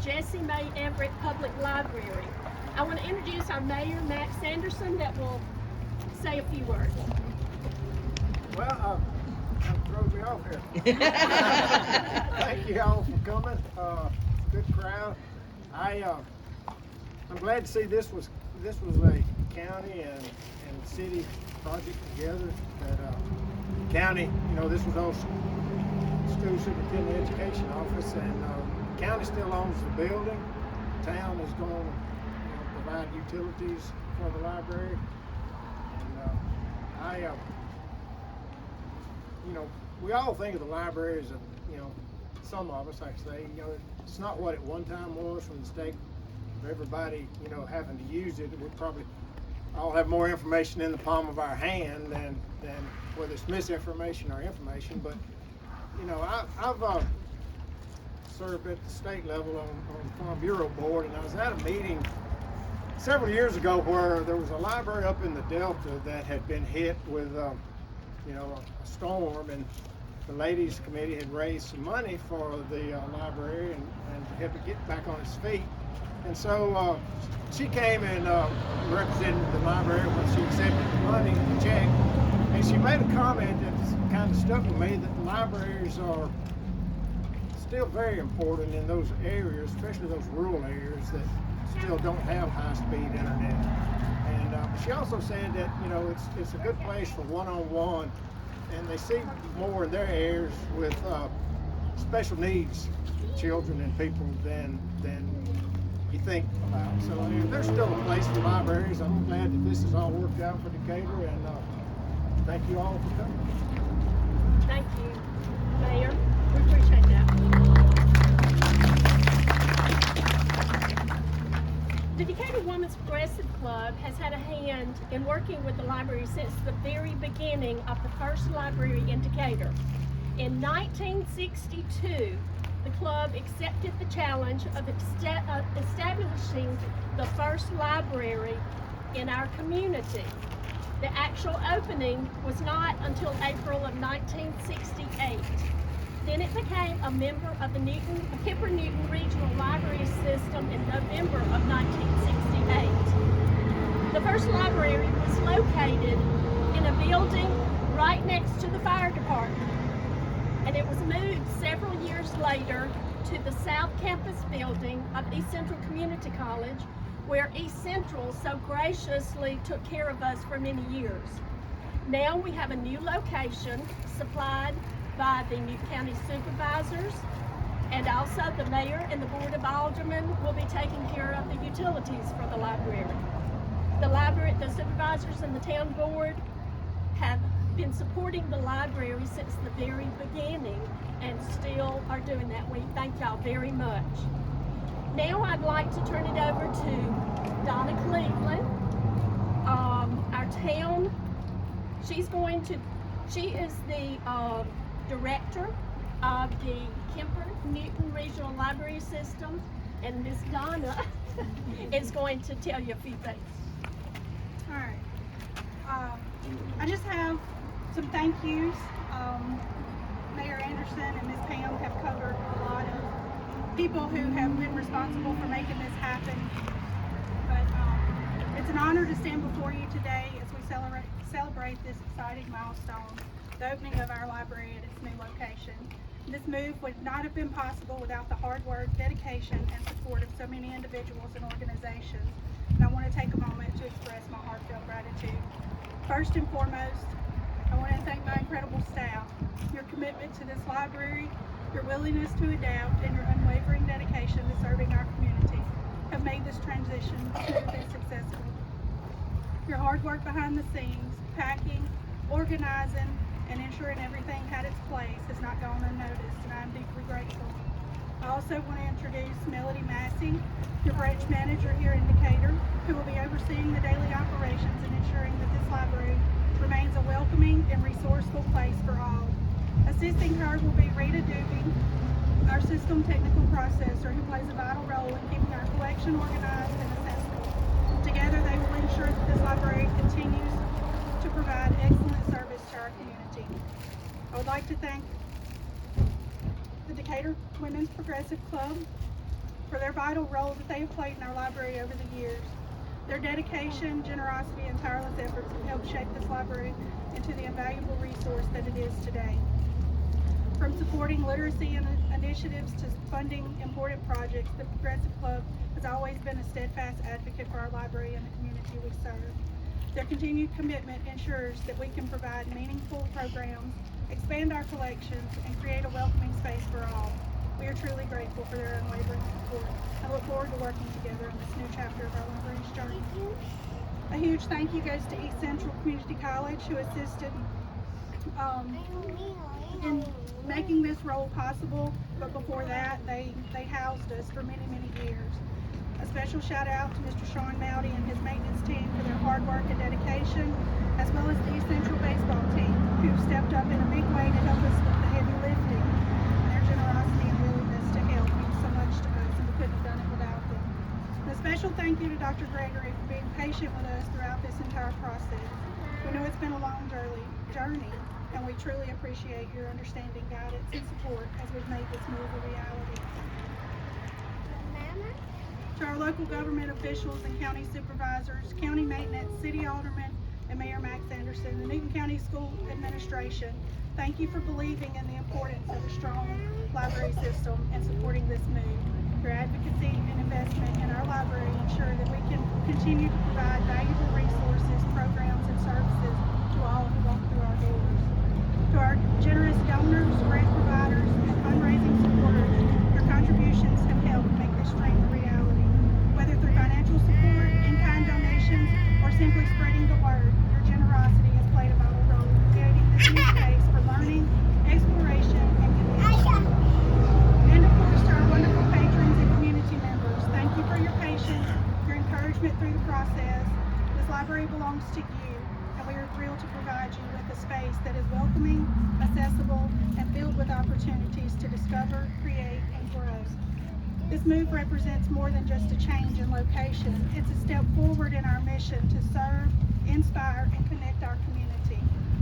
Jessie Mae Everett Public Library. I want to introduce our mayor, Max Sanderson, that will say a few words. Well, that throws me off here. Thank you all for coming. Good crowd. I'm glad to see this was a county and city project together. That county, this was also school superintendent education office, and the county still owns the building. The town is going to provide utilities for the library. And we all think of the library as some of us, like I say, it's not what it one time was from the state of everybody, having to use it. We probably all have more information in the palm of our hand than whether it's misinformation or information. But, I've served at the state level on the Farm Bureau Board, and I was at a meeting several years ago where there was a library up in the Delta that had been hit with a storm, and the ladies committee had raised some money for the library and to help it get back on its feet. And so she came and represented the library when she accepted the money, the check, and she made a comment that's kind of stuck with me, that the libraries are still very important in those areas, especially those rural areas that still don't have high-speed internet. And she also said that it's a good place for one-on-one, and they see more in their areas with special needs children and people than you think about. So there's still a place for libraries. I'm glad that this has all worked out for Decatur, and thank you all for coming. Thank you, Mayor. We appreciate that. The Decatur Women's Progressive Club has had a hand in working with the library since the very beginning of the first library in Decatur. In 1962, the club accepted the challenge of establishing the first library in our community. The actual opening was not until April of 1968. Then it became a member of the Kipper-Newton Regional Library System in November of 1968. The first library was located in a building right next to the fire department, and it was moved several years later to the South Campus building of East Central Community College, where East Central so graciously took care of us for many years. Now we have a new location supplied by the Newton County Supervisors, and also the Mayor and the Board of Aldermen will be taking care of the utilities for the library. The supervisors and the town board have been supporting the library since the very beginning and still are doing that. We thank y'all very much. Now I'd like to turn it over to Donna Cleveland, our town. She is the director of the Kemper-Newton Regional Library System, and Miss Donna is going to tell you a few things. All right. I just have some thank yous. Mayor Anderson and Ms. Pam have covered a lot of people who have been responsible for making this happen. But it's an honor to stand before you today as we celebrate this exciting milestone, the opening of our library at its new location. This move would not have been possible without the hard work, dedication, and support of so many individuals and organizations. And I want to take a moment to express my heartfelt gratitude. First and foremost, I want to thank my incredible staff. Your commitment to this library, your willingness to adapt, and your unwavering dedication to serving our community have made this transition smooth and successful. Your hard work behind the scenes, packing, organizing, and ensuring everything had its place has not gone unnoticed, and I'm deeply grateful. I also want to introduce Melody Massey, your branch manager here in Decatur, who will be overseeing the daily operations and ensuring that this library remains a welcoming and resourceful place for all. Assisting her will be Rita Dubing, our system technical processor, who plays a vital role in keeping our collection organized and accessible. Together they will ensure that this library continues to provide excellent service to our community. I would like to thank the Decatur Women's Progressive Club for their vital role that they have played in our library over the years. Their dedication, generosity, and tireless efforts have helped shape this library into the invaluable resource that it is today. From supporting literacy initiatives to funding important projects, the Progressive Club has always been a steadfast advocate for our library and the community we serve. Their continued commitment ensures that we can provide meaningful programs, expand our collections, and create a welcoming space for all. We are truly grateful for their unwavering support and look forward to working together in this new chapter of our library's journey. A huge thank you goes to East Central Community College, who assisted in making this role possible, but before that, they housed us for many, many years. A special shout out to Mr. Sean Mowdy and his maintenance team for their hard work and dedication, as well as the East Central baseball team, who stepped up in a big way to help us with the heavy lifting. Their generosity and willingness to help means so much to us, and we couldn't have done it without them. And a special thank you to Dr. Gregory for being patient with us throughout this entire process. We know it's been a long journey, and we truly appreciate your understanding, guidance, and support as we've made this move a reality. To our local government officials and county supervisors, county maintenance, city aldermen, and Mayor Max Anderson, the Newton County School Administration, thank you for believing in the importance of a strong library system and supporting this move. Your advocacy and investment in our library ensure that we can continue to provide valuable resources, programs, and services to all who walk through our doors. To our generous donors, grant providers, and fundraising supporters, your contributions have helped make this dream a reality. Whether through financial support, in-kind donations, or simply spreading the word, your generosity has played a vital role in creating this new space for learning, exploration, and community. And of course, to our wonderful patrons and community members, thank you for your patience, your encouragement through the process. This library belongs to you, and we are thrilled to provide you with a space that is welcoming, accessible, and filled with opportunities to discover, create, and grow. This move represents more than just a change in location. It's a step forward in our mission to serve, inspire, and connect our community.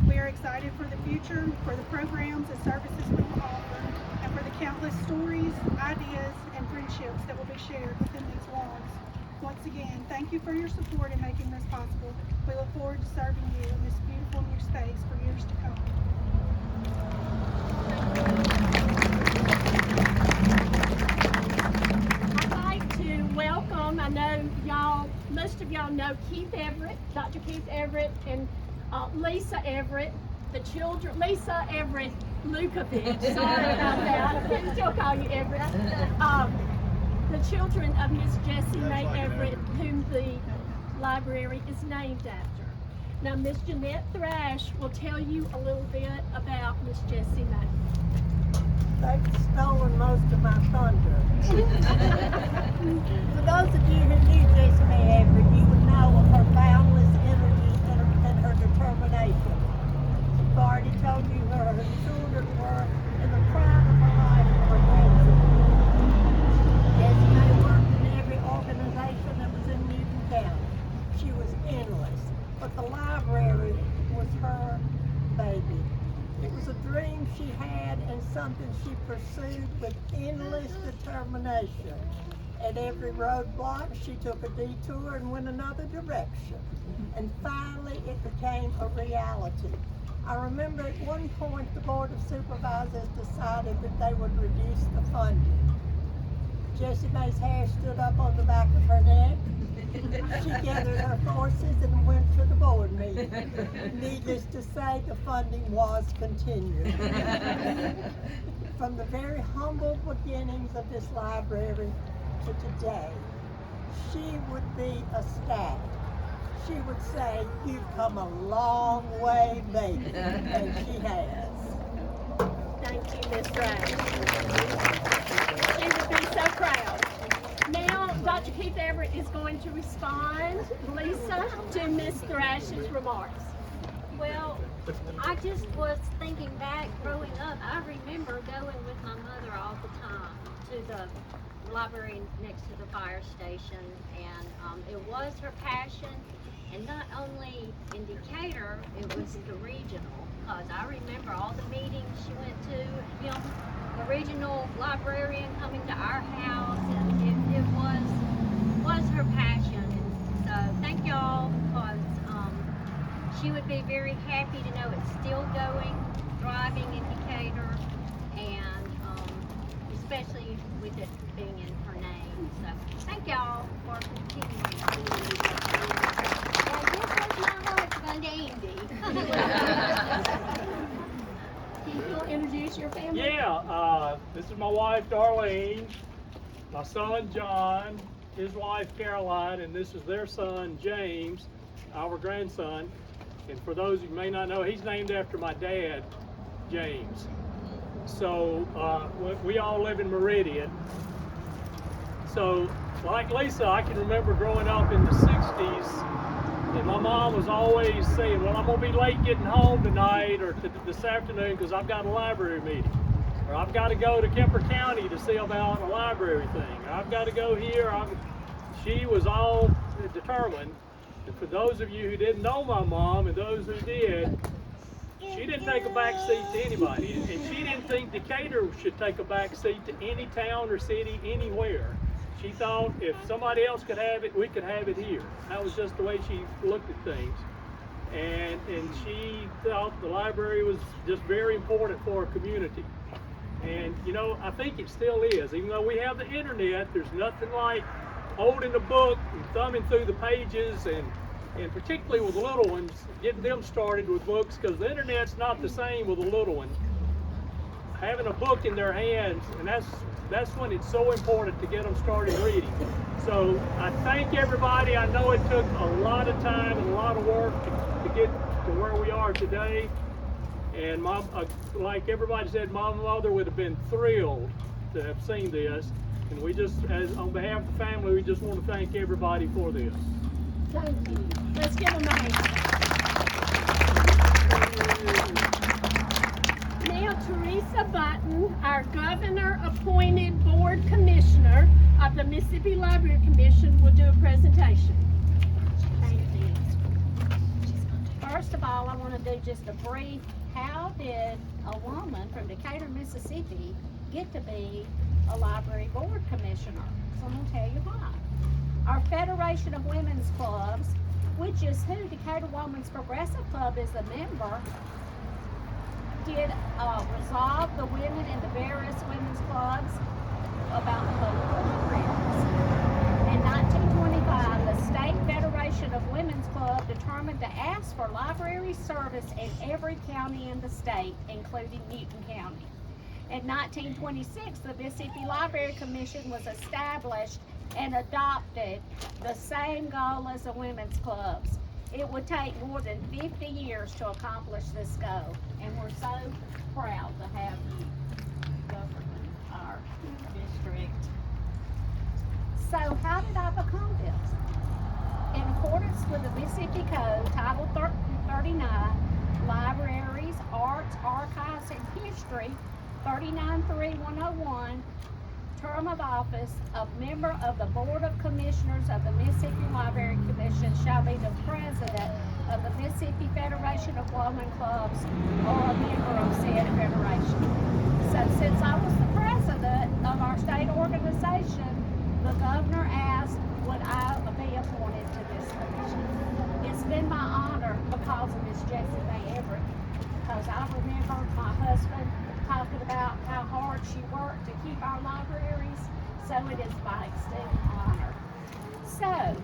We are excited for the future, for the programs and services we will offer, and for the countless stories, ideas, and friendships that will be shared within these walls. Once again, thank you for your support in making this possible. We look forward to serving you in this beautiful new space for years to come. I'd like to welcome, I know most of y'all know Keith Everett, Dr. Keith Everett, and Lisa Everett, the children, Lisa Everett Lukovich, sorry about that, I can still call you Everett. The children of Miss Jessie Mae Everett, whom the library is named after. Now, Miss Jeanette Thrash will tell you a little bit about Miss Jessie Mae. They've stolen most of my thunder. For those of you who knew Jessie Mae Everett, you would know of her boundless energy and her determination. I've already told you who her children were in the prime of her life and her grandchildren. Jessie Mae worked in every organization that was in Newton County. She was endless, but the library was her baby. It was a dream she had and something she pursued with endless determination. At every roadblock, she took a detour and went another direction. And finally, it became a reality. I remember at one point the Board of Supervisors decided that they would reduce the funding. Jessie Mae's hair stood up on the back of her neck. She gathered her forces and went to the board meeting. Needless to say, the funding was continued. From the very humble beginnings of this library to today, she would be ecstatic. She would say, "You've come a long way, baby," and she has. Thank you, Miss Thrash. She would be so proud. Now, Dr. Keith Everett is going to respond, Lisa, to Miss Thrash's remarks. Well, I just was thinking back growing up. I remember going with my mother all the time to the library next to the fire station, and it was her passion. And not only in Decatur, it was the regional, because I remember all the meetings she went to, him, the regional librarian coming to our house, and it she would be very happy to know it's still going, thriving in Decatur, and especially with it being in her name. So thank y'all for continuing. And this was my husband, Andy. Can you introduce your family? Yeah, this is my wife Darlene, my son John, his wife Caroline, and this is their son James, our grandson. And for those who may not know, he's named after my dad, James. So we all live in Meridian. So like Lisa, I can remember growing up in the 60s, and my mom was always saying, well, I'm going to be late getting home tonight or this afternoon because I've got a library meeting. Or I've got to go to Kemper County to see about a library thing. Or I've got to go here. She was all determined. And for those of you who didn't know my mom and those who did, she didn't take a back seat to anybody. And she didn't think Decatur should take a back seat to any town or city anywhere. She thought if somebody else could have it, we could have it here. That was just the way she looked at things. And she thought the library was just very important for our community. And you know, I think it still is. Even though we have the internet, there's nothing like holding a book and thumbing through the pages, and particularly with the little ones, getting them started with books, because the internet's not the same with the little one. Having a book in their hands, and that's when it's so important to get them started reading. So I thank everybody. I know it took a lot of time and a lot of work to get to where we are today. And like everybody said, my mother would have been thrilled to have seen this. And we just, on behalf of the family, we just want to thank everybody for this. Thank you. Let's give them a hand. Now, Teresa Button, our governor-appointed board commissioner of the Mississippi Library Commission, will do a presentation. Thank you. First of all, I want to do just a brief, how did a woman from Decatur, Mississippi get to be a library board commissioner? So I'm going to tell you why. Our Federation of Women's Clubs, which is who Decatur Women's Progressive Club is a member, did resolve the women in the various women's clubs about political freedoms. In 1925, the State Federation of Women's Club determined to ask for library service in every county in the state, including Newton County. In 1926, the Mississippi Library Commission was established and adopted the same goal as the women's clubs. It would take more than 50 years to accomplish this goal, and we're so proud to have you governing our district. So how did I become this? In accordance with the Mississippi Code, Title 39, Libraries, Arts, Archives, and History, 39.3.101, term of office, a member of the Board of Commissioners of the Mississippi Library Commission shall be the president of the Mississippi Federation of Women Clubs or a member of said federation. So since I was the president of our state organization, the governor asked would I be appointed to this commission. It's been my honor because of Miss Jessie Mae Everett, because I remember my husband talking about how hard she worked to keep our libraries, so it is my extended honor. So,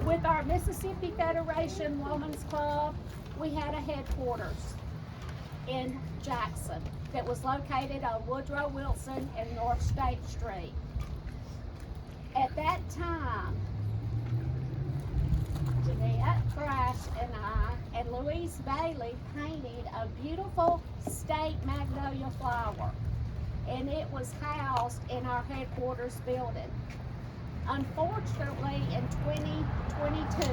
with our Mississippi Federation Women's Club, we had a headquarters in Jackson that was located on Woodrow Wilson and North State Street. At that time, Jeanette Thrash and I and Louise Bailey painted a beautiful state magnolia flower, and it was housed in our headquarters building. Unfortunately, in 2022,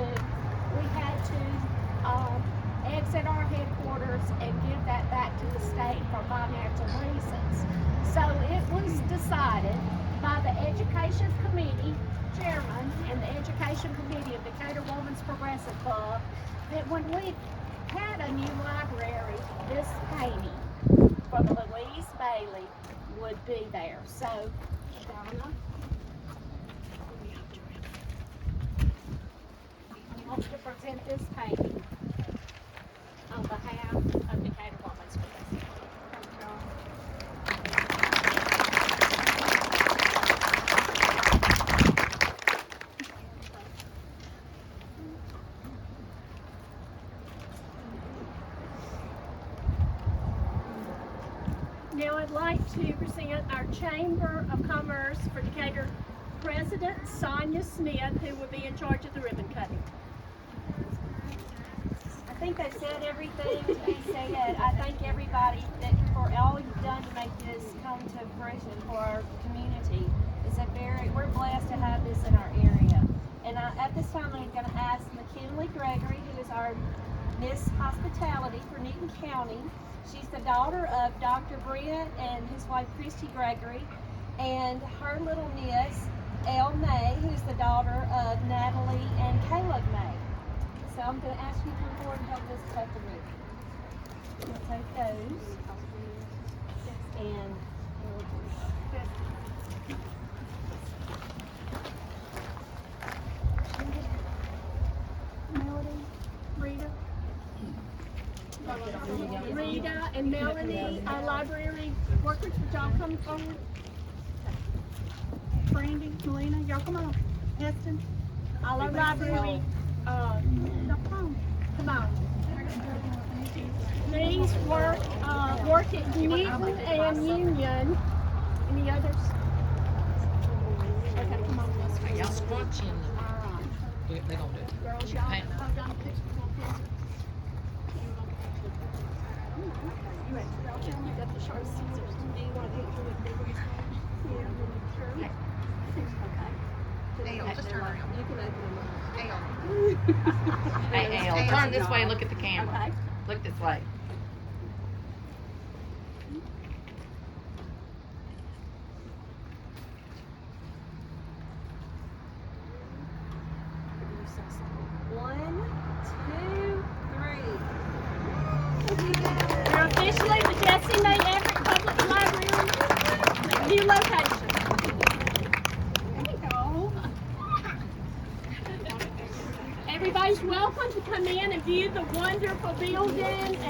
we had to exit our headquarters and give that back to the state for financial reasons. So it was decided by the Education Committee Chairman and the Education Committee of Decatur Women's Progressive Club that when we had a new library, this painting from Louise Bailey would be there. So, Donna, I want to present this painting. Chamber of Commerce for Decatur President Sonia Smith, who will be in charge of the ribbon cutting. I think they've said everything to be said. I thank everybody for all you've done to make this come to fruition for our community. We're blessed to have this in our area. And at this time, I'm going to ask McKinley Gregory, who is our Miss Hospitality for Newton County. She's the daughter of Dr. Brent and his wife Christy Gregory, and her little niece, Elle May, who's the daughter of Natalie and Caleb May. So I'm going to ask you to come forward and help us cut the ribbon. We'll take those. And Melody, Rita. Rita and Melanie, our library workers, would y'all come forward? Brandy, Melina, y'all come on. Heston, All our library, come on. These work at Newton and Union. Any others? Okay, come on. Y'all squatching. They gonna do it. Girls, y'all Paint. hold on to this. You got the sharp scissors. Do you want to hit with the yeah, sure. Hey, y'all, just turn around. You can open them up. Hey, Elle, turn this way and look at the camera. Okay. Look this way. One, two, three. You're officially the Jessie Mae Everett Public Library new location. there you go. Everybody's welcome to come in and view the wonderful building